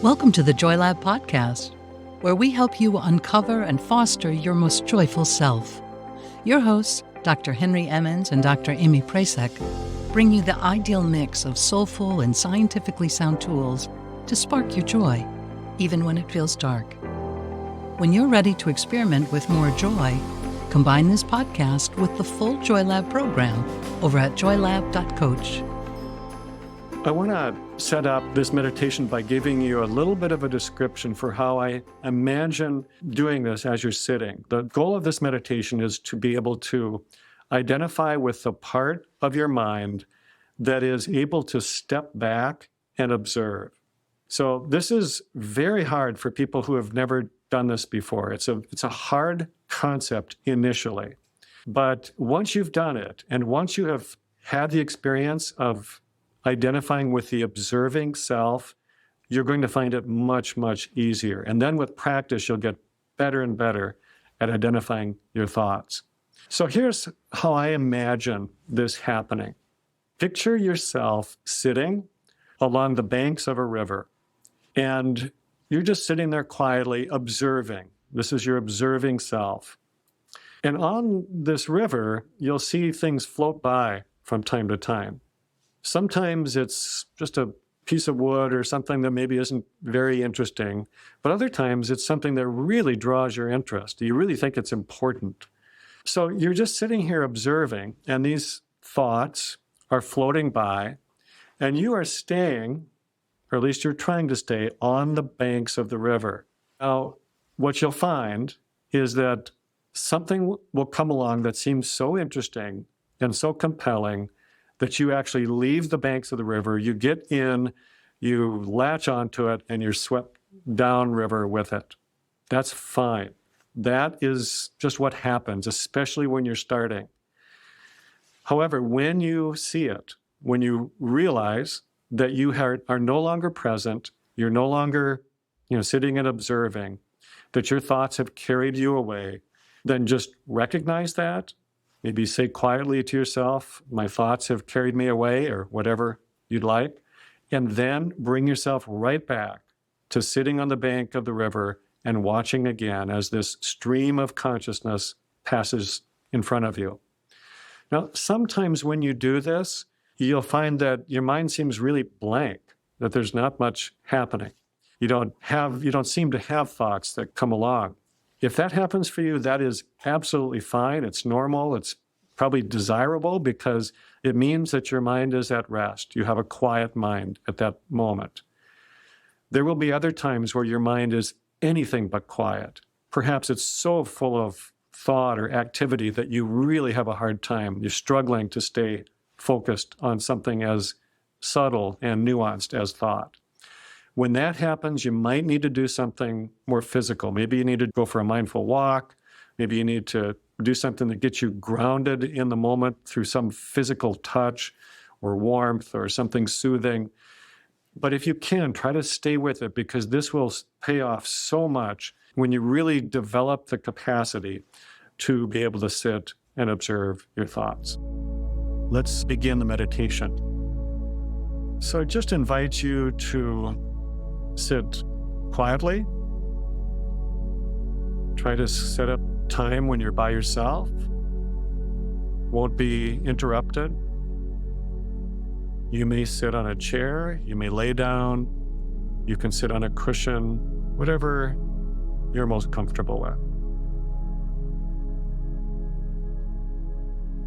Welcome to the Joy Lab podcast, where we help you uncover and foster your most joyful self. Your hosts, Dr. Henry Emmons and Dr. Amy Prasek, bring you the ideal mix of soulful and scientifically sound tools to spark your joy, even when it feels dark. When you're ready to experiment with more joy, combine this podcast with the full Joy Lab program over at joylab.coach. I want to set up this meditation by giving you a little bit of a description for how I imagine doing this as you're sitting. The goal of this meditation is to be able to identify with the part of your mind that is able to step back and observe. So this is very hard for people who have never done this before. It's a hard concept initially. But once you've done it, and once you have had the experience of identifying with the observing self, you're going to find it much, much easier. And then with practice, you'll get better and better at identifying your thoughts. So here's how I imagine this happening. Picture yourself sitting along the banks of a river, and you're just sitting there quietly observing. This is your observing self. And on this river, you'll see things float by from time to time. Sometimes it's just a piece of wood or something that maybe isn't very interesting, but other times it's something that really draws your interest. You really think it's important. So you're just sitting here observing, and these thoughts are floating by, and you are staying, or at least you're trying to stay, on the banks of the river. Now, what you'll find is that something will come along that seems so interesting and so compelling that you actually leave the banks of the river, you get in, you latch onto it, and you're swept downriver with it. That's fine. That is just what happens, especially when you're starting. However, when you see it, when you realize that you are no longer present, you're no longer sitting and observing, that your thoughts have carried you away, then just recognize that. Maybe say quietly to yourself, my thoughts have carried me away, or whatever you'd like. And then bring yourself right back to sitting on the bank of the river and watching again as this stream of consciousness passes in front of you. Now, sometimes when you do this, you'll find that your mind seems really blank, that there's not much happening. You don't seem to have thoughts that come along. If that happens for you, that is absolutely fine. It's normal. It's probably desirable because it means that your mind is at rest. You have a quiet mind at that moment. There will be other times where your mind is anything but quiet. Perhaps it's so full of thought or activity that you really have a hard time. You're struggling to stay focused on something as subtle and nuanced as thought. When that happens, you might need to do something more physical. Maybe you need to go for a mindful walk. Maybe you need to do something that gets you grounded in the moment through some physical touch or warmth or something soothing. But if you can, try to stay with it, because this will pay off so much when you really develop the capacity to be able to sit and observe your thoughts. Let's begin the meditation. So I just invite you to sit quietly. Try to set up time when you're by yourself. Won't be interrupted. You may sit on a chair, you may lay down, you can sit on a cushion, whatever you're most comfortable with.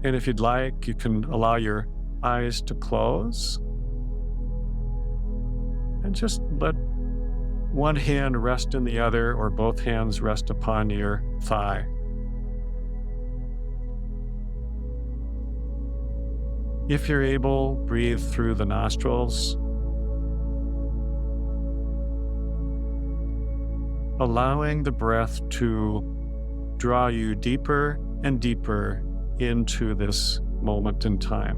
And if you'd like, you can allow your eyes to close and just let one hand rest in the other, or both hands rest upon your thigh. If you're able, breathe through the nostrils, allowing the breath to draw you deeper and deeper into this moment in time.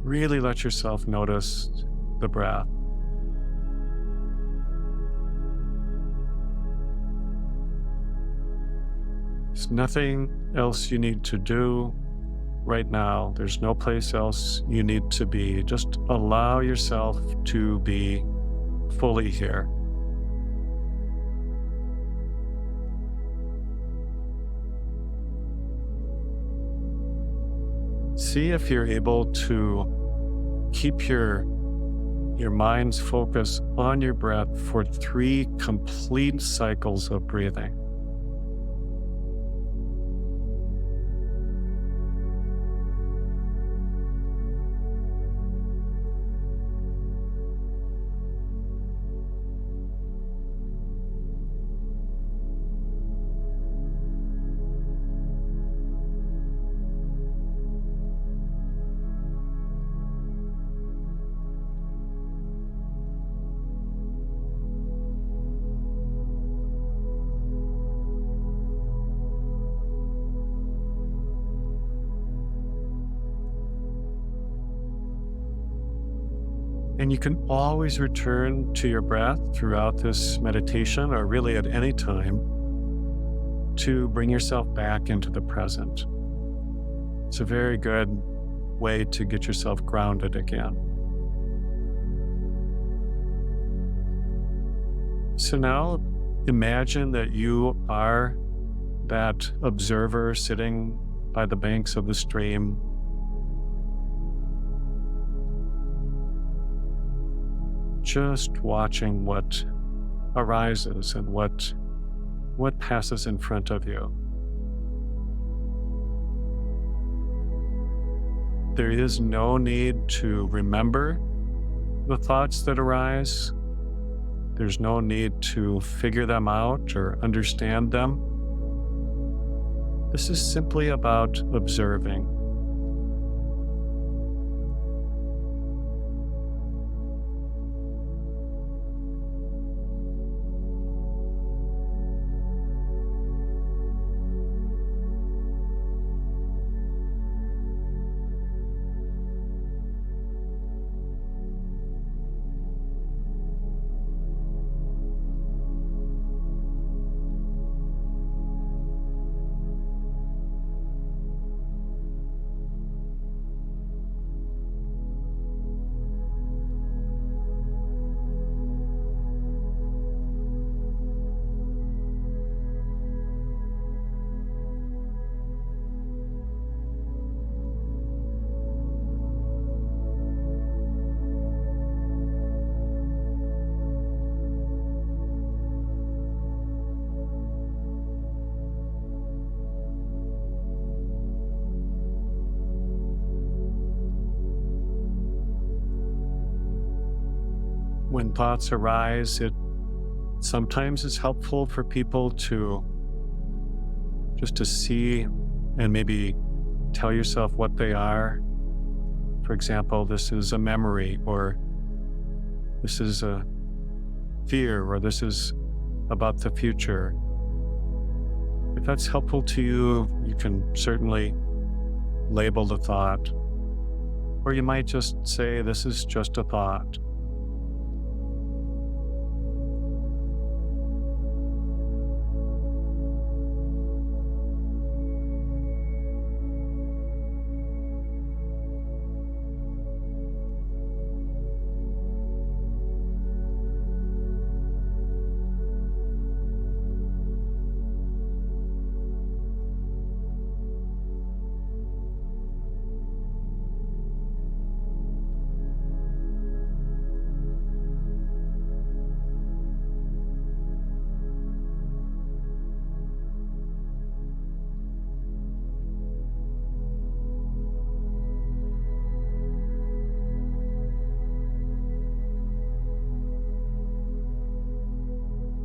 Really let yourself notice the breath. There's nothing else you need to do. right now. There's no place else you need to be. Just allow yourself to be fully here. See if you're able to keep your mind's focus on your breath for 3 complete cycles of breathing. And you can always return to your breath throughout this meditation, or really at any time, to bring yourself back into the present. It's a very good way to get yourself grounded again. So now imagine that you are that observer sitting by the banks of the stream, just watching what arises and what passes in front of you. There is no need to remember the thoughts that arise. There's no need to figure them out or understand them. This is simply about observing. When thoughts arise, it sometimes is helpful for people to just to see and maybe tell yourself what they are. For example, this is a memory, or this is a fear, or this is about the future. If that's helpful to you, you can certainly label the thought, or you might just say, this is just a thought.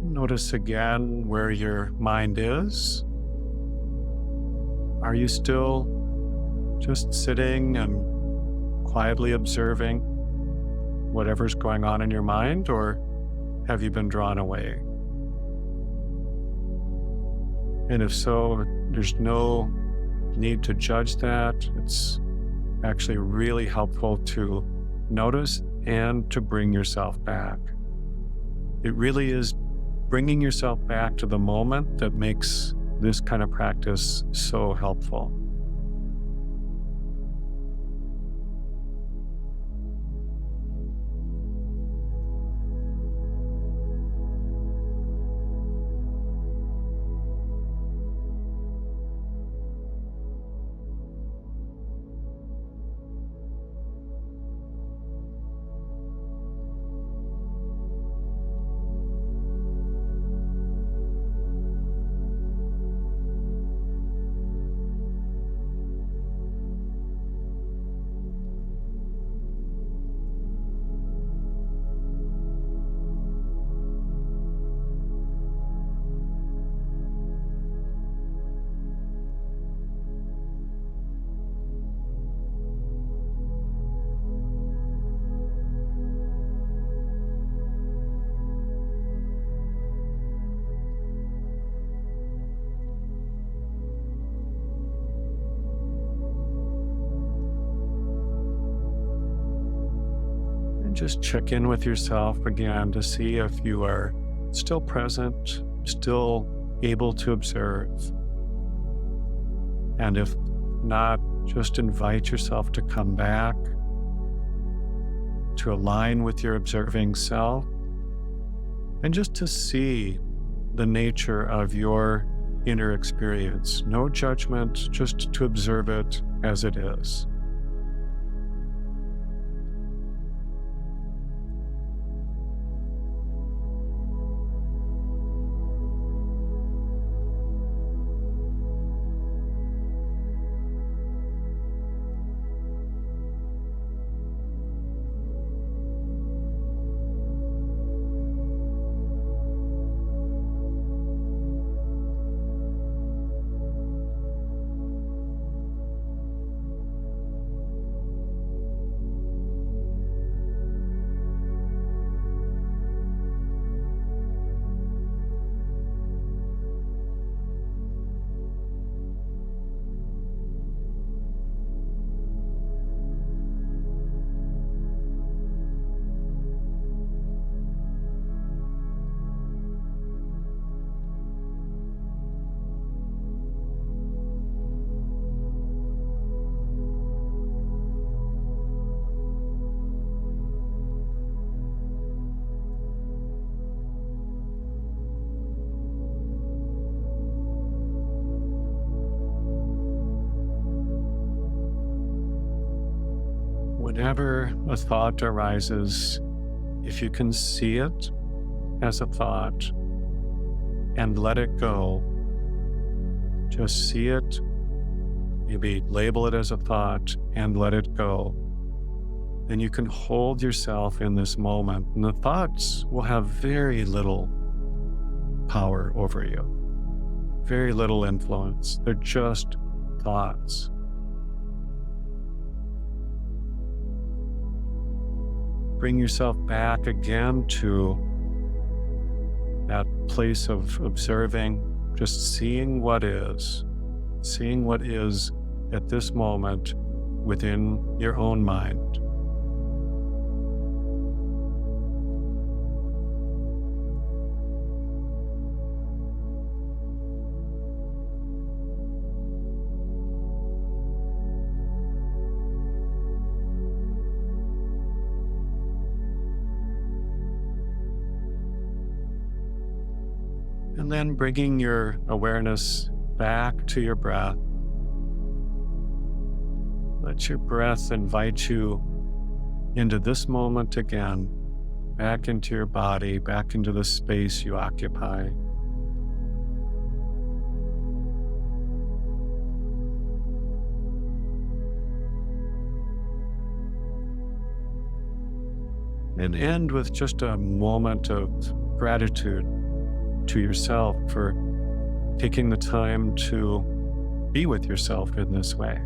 Notice again where your mind is. Are you still just sitting and quietly observing whatever's going on in your mind, or have you been drawn away? And if so, there's no need to judge that. It's actually really helpful to notice and to bring yourself back. It really is bringing yourself back to the moment that makes this kind of practice so helpful. just check in with yourself again to see if you are still present, still able to observe. And if not, just invite yourself to come back, to align with your observing self, and just to see the nature of your inner experience. No judgment, just to observe it as it is. Whenever a thought arises, if you can see it as a thought and let it go, just see it, maybe label it as a thought and let it go, then you can hold yourself in this moment, and the thoughts will have very little power over you, very little influence. They're just thoughts. Bring yourself back again to that place of observing, just seeing what is at this moment within your own mind. And then bringing your awareness back to your breath. Let your breath invite you into this moment again, back into your body, back into the space you occupy. And end with just a moment of gratitude to yourself for taking the time to be with yourself in this way.